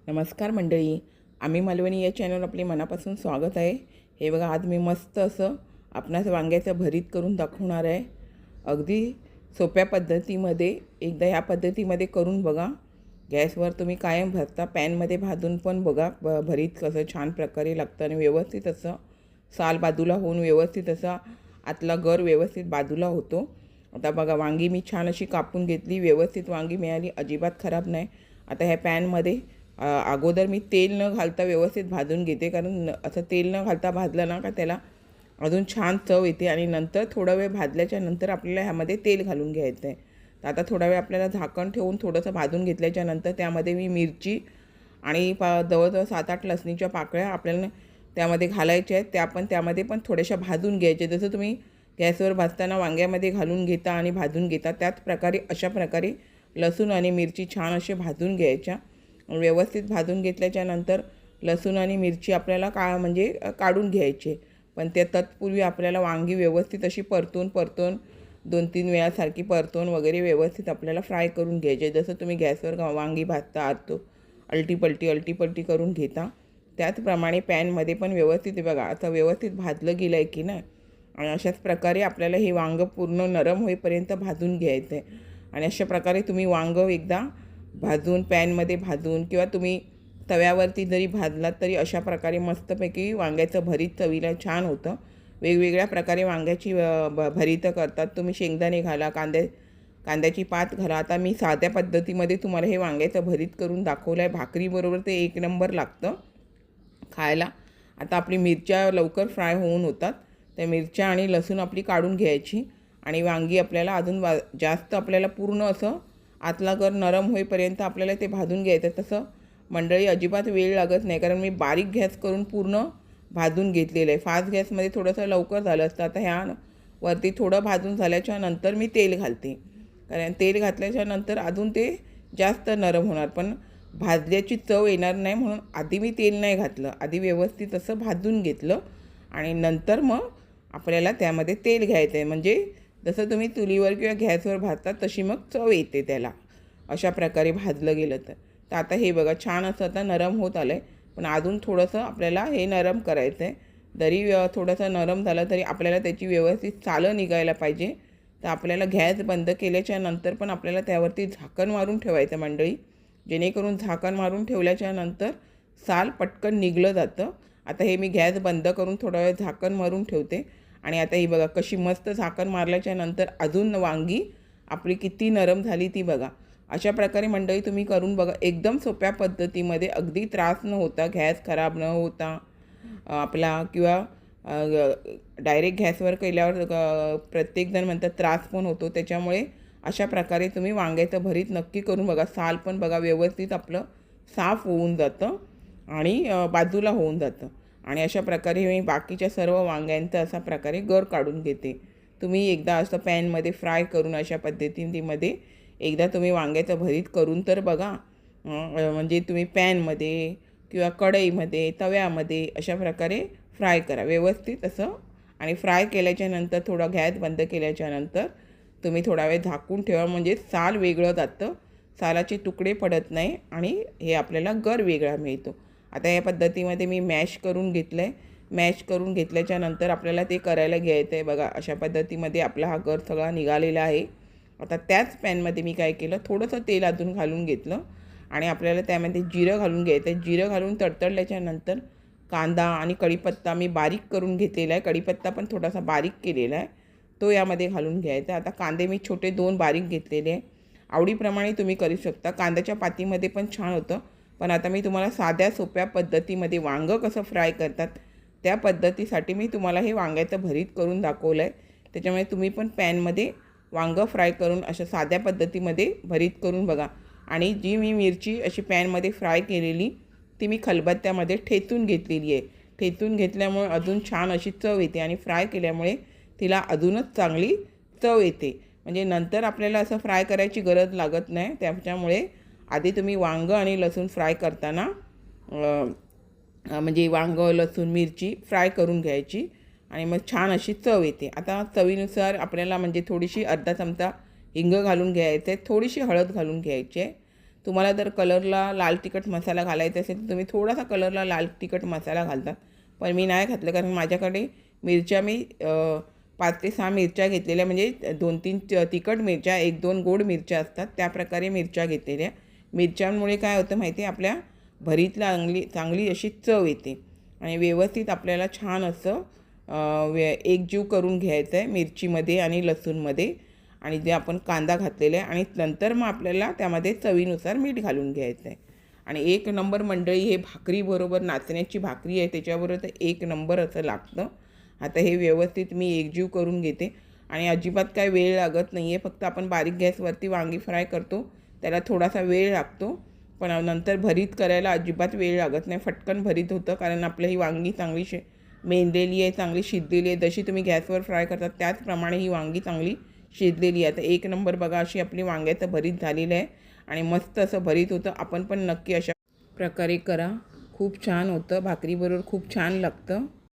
नमस्कार मंडळी, आम्ही मालवणी या चॅनल आपले मनापासून स्वागत आहे. हे बघा, आज मी मस्त असं आपणास वांग्याचं भरीत करून दाखवणार आहे. अगदी सोप्या पद्धतीमध्ये एकदा ह्या पद्धतीमध्ये करून बघा. गॅसवर तुम्ही कायम भरता पॅनमध्ये भाजून पण बघा भरीत कसं छान प्रकारे लागतं आणि व्यवस्थित असं साल बाजूला होऊन व्यवस्थित असा आतला गर व्यवस्थित बाजूला होतो. आता बघा, वांगी मी छान अशी कापून घेतली, व्यवस्थित वांगी मिळाली, अजिबात खराब नाही. आता ह्या पॅनमध्ये अगोदर मी तेल न घालता व्यवस्थित भाजून घेते, कारण असं तेल न घालता भाजलं ना का त्याला अजून छान चव येते. आणि नंतर थोडा वेळ भाजल्याच्या नंतर आपल्याला ह्यामध्ये तेल घालून घ्यायचं आहे. तर आता थोडा वेळ आपल्याला झाकण ठेवून थोडंसं भाजून घेतल्याच्या नंतर त्यामध्ये मी मिरची आणि जवळजवळ 7-8 लसणीच्या पाकळ्या आपल्याला त्यामध्ये घालायच्या आहेत. त्या पण त्यामध्ये पण थोड्याशा भाजून घ्यायच्या. जसं तुम्ही गॅसवर भाजताना वांग्यामध्ये घालून घेता आणि भाजून घेता, त्याच प्रकारे अशा प्रकारे लसूण आणि मिरची छान असे भाजून घ्यायच्या. व्यवस्थित भाजून घेतल्याच्या नंतर लसूण आणि मिरची आपल्याला काढून घ्यायचे. पण त्या तत्पूर्वी आपल्याला वांगी व्यवस्थित अशी परतून 2-3 वेळासारखी परतून वगैरे व्यवस्थित आपल्याला फ्राय करून घ्यायचे. जसं तुम्ही गॅसवर वांगी भाजता अल्टीपल्टी करून घेता, त्याचप्रमाणे पॅनमध्ये पण व्यवस्थित बघा आता व्यवस्थित भाजलं गेलं आहे की नाही. आणि अशाच प्रकारे आपल्याला हे वांगं पूर्ण नरम होईपर्यंत भाजून घ्यायचं आहे. आणि अशा प्रकारे तुम्ही वांगं एकदा भाजून पॅनमध्ये भाजून किंवा तुम्ही तव्यावरती जरी भाजलात तरी अशा प्रकारे मस्तपैकी वांग्याचं भरीत चवीला छान होतं. वेगवेगळ्या प्रकारे वांग्याची भरीतं करतात. तुम्ही शेंगदाणे घाला, कांद्याची पात घाला. आता मी साध्या पद्धतीमध्ये तुम्हाला हे वांग्याचं भरीत करून दाखवलं आहे. भाकरीबरोबर ते एक नंबर लागतं खायला. आता आपली मिरच्या लवकर फ्राय होऊन होतात. त्या मिरच्या आणि लसूण आपली काढून घ्यायची आणि वांगी आपल्याला अजून जास्त आपल्याला पूर्ण असं आतला गर नरम होईपर्यंत आपल्याला ते भाजून घ्यायचं. तसं मंडळी अजिबात वेळ लागत नाही, कारण मी बारीक गॅस करून पूर्ण भाजून घेतलेलं आहे. फास्ट गॅसमध्ये थोडंसं लवकर झालं असतं. आता ह्या वरती थोडं भाजून झाल्याच्या नंतर मी तेल घालते, कारण तेल घातल्याच्या नंतर अजून ते जास्त नरम होणार, पण भाजल्याची चव येणार नाही, म्हणून आधी मी तेल नाही घातलं. आधी व्यवस्थित असं भाजून घेतलं आणि नंतर मग आपल्याला त्यामध्ये तेल घ्यायचं आहे. म्हणजे जसं तुम्ही चुलीवर किंवा गॅसवर भाजता तशी मग चव येते त्याला, अशा प्रकारे भाजलं गेलं तर. तर आता हे बघा छान असं आता नरम होत आलं आहे, पण अजून थोडंसं आपल्याला हे नरम करायचं आहे. जरी थोडंसं नरम झालं तरी आपल्याला त्याची व्यवस्थित सालं निघायला पाहिजे. तर आपल्याला गॅस बंद केल्याच्या नंतर पण आपल्याला त्यावरती झाकण मारून ठेवायचं मंडळी, जेणेकरून झाकण मारून ठेवल्याच्या नंतर साल पटकन निघलं जातं. आता हे मी गॅस बंद करून थोडा वेळ झाकण मारून ठेवते. आणि आता ही बघा कशी मस्त झाकण मारल्याच्या नंतर अजून वांगी आपली किती नरम झाली ती बघा. अशा प्रकारे मंडळी तुम्ही करून बघा, एकदम सोप्या पद्धतीमध्ये, अगदी त्रास न होता, गॅस खराब न होता आपला, किंवा डायरेक्ट गॅसवर केल्यावर प्रत्येकजण म्हणतात त्रास पण होतो. त्याच्यामुळे अशा प्रकारे तुम्ही वांग्याचं भरीत नक्की करून बघा. साल पण बघा व्यवस्थित आपलं साफ होऊन जातं आणि बाजूला होऊन जातं. आणि अशा प्रकारे मी बाकीच्या सर्व वांग्यांचा अशा प्रकारे गर काढून घेते. तुम्ही एकदा असं पॅनमध्ये फ्राय करून अशा पद्धतीमध्ये एकदा तुम्ही वांग्याचं भरीत करून तर बघा. म्हणजे तुम्ही पॅनमध्ये किंवा कढईमध्ये, तव्यामध्ये अशा प्रकारे फ्राय करा व्यवस्थित असं. आणि फ्राय केल्याच्या नंतर थोडा गॅस बंद केल्याच्या नंतर तुम्ही थोडा वेळ झाकून ठेवा, म्हणजे साल वेगळं जातं, सालाचे तुकडे पडत नाही आणि हे आपल्याला गर वेगळा मिळतो. आता या पद्धतीमध्ये मी मॅश करून घेतलं आहे. मॅश करून घेतल्याच्या नंतर आपल्याला ते करायला घ्यायचं आहे बघा. अशा पद्धतीमध्ये आपला हा गर सगळा निघालेला आहे. आता त्याच पॅनमध्ये मी काय केलं, थोडंसं तेल अजून घालून घेतलं आणि आपल्याला त्यामध्ये जिरं घालून घ्यायचं आहे. जिरं घालून तडतडल्याच्या नंतर कांदा आणि कढीपत्ता मी बारीक करून घेतलेला आहे. कढीपत्ता पण थोडासा बारीक केलेला आहे, तो यामध्ये घालून घ्यायचा. आता कांदे मी छोटे 2 बारीक घेतलेले आहे. आवडीप्रमाणे तुम्ही करू शकता. कांद्याच्या पातीमध्ये पण छान होतं, पण आता मी तुम्हाला साध्या सोप्या पद्धतीमध्ये वांगं कसं फ्राय करतात त्या पद्धतीसाठी मी तुम्हाला हे वांग्याचं भरीत करून दाखवलं आहे. त्याच्यामुळे तुम्ही पण पॅनमध्ये वांगं फ्राय करून अशा साध्या पद्धतीमध्ये भरीत करून बघा. आणि जी मी मिरची अशी पॅनमध्ये फ्राय केलेली ती मी खलबत्त्यामध्ये ठेचून घेतलेली आहे. ठेचून घेतल्यामुळे अजून छान अशी चव येते आणि फ्राय केल्यामुळे तिला अजूनच चांगली चव येते. म्हणजे नंतर आपल्याला असं फ्राय करायची गरज लागत नाही. त्याच्यामुळे आधी तुम्ही वांगं आणि लसूण फ्राय करताना म्हणजे वांगं, लसूण, मिरची फ्राय करून घ्यायची आणि मग छान अशी चव येते. आता चवीनुसार आपल्याला म्हणजे थोडीशी अर्धा चमचा हिंग घालून घ्यायचं आहे, थोडीशी हळद घालून घ्यायची आहे, तुम्हाला जर कलरला लाल तिखट मसाला घालायचा असेल तर तुम्ही थोडासा कलरला लाल तिखट मसाला घालतात, पण मी नाही घातलं कारण माझ्याकडे मिरच्या मी 5 ते 6 मिरच्या घेतलेल्या, म्हणजे 2-3 तिखट मिरच्या, 1-2 गोड मिरच्या असतात, त्या प्रकारे मिरच्या घेतलेल्या. मिरच्यांमुळे काय होतं माहिती आहे, आपल्या भरीतला चांगली अशी चव येते आणि व्यवस्थित आपल्याला छान असं एकजीव करून घ्यायचं आहे मिरचीमध्ये आणि लसूणमध्ये, आणि जे आपण कांदा घातलेला आहे, आणि नंतर मग आपल्याला त्यामध्ये चवीनुसार मीठ घालून घ्यायचं आहे. आणि एक नंबर मंडळी, हे भाकरीबरोबर, नाचण्याची भाकरी आहे त्याच्याबरोबर तर एक नंबर असं लागतं. आता हे व्यवस्थित मी एकजीव करून घेते आणि अजिबात काय वेळ लागत नाही आहे. फक्त आपण बारीक गॅसवरती वांगी फ्राय करतो, त्याला थोडासा वेळ लागतो, पण नंतर भरीत करायला अजिबात वेळ लागत नाही, फटकन भरीत होतं. कारण आपलं ही वांगी चांगली मेंदलेली आहे, चांगली शिजलेली आहे. जशी तुम्ही गॅसवर फ्राय करतात त्याचप्रमाणे ही वांगी चांगली शिजलेली आहे. तर एक नंबर बघा अशी आपली वांग्याचं भरीत झालेलं आहे आणि मस्त असं भरीत होतं. आपण पण नक्की अशा प्रकारे करा, खूप छान होतं, भाकरीबरोबर खूप छान लागतं.